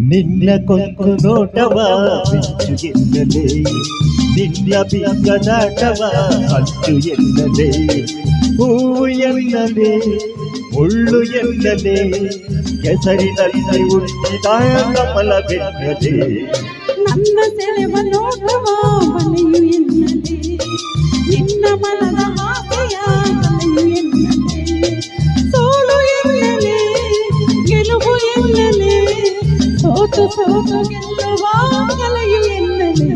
ನಿನ್ನ ಕೊಂಕು ನೋಟವ ಬಿಚ್ಚು ಎನ್ನಲೇ, ನಿನ್ನ ಬಿಕ್ಕದಾಟವ ಹಚ್ಚು ಎನ್ನಲೇ, ಹೂವು ಎನ್ನಲೇ ಮುಳ್ಳು ಎನ್ನಲೇ, ಕೆಸರಿನಲ್ಲಿ ಹುಟ್ಟಿದ ಕಮಲವೆನ್ನಲೇ. ನನ್ನ ಸೆಳೆವ ನೋಟವ ಬಲೆಯು ಎನ್ನಲೇ, ನಿನ್ನ ಮನದ ಆಸೆಯ ಬಲೆಯು ಎನ್ನಲೇ, ಸೋಲು ಎನ್ನಲೇ ಗೆಲುವು ಎನ್ನಲೇ, ಸೋತು ಸೋತು ಗೆಲ್ಲುವ ಕಲೆಯು ಎನ್ನಲೇ.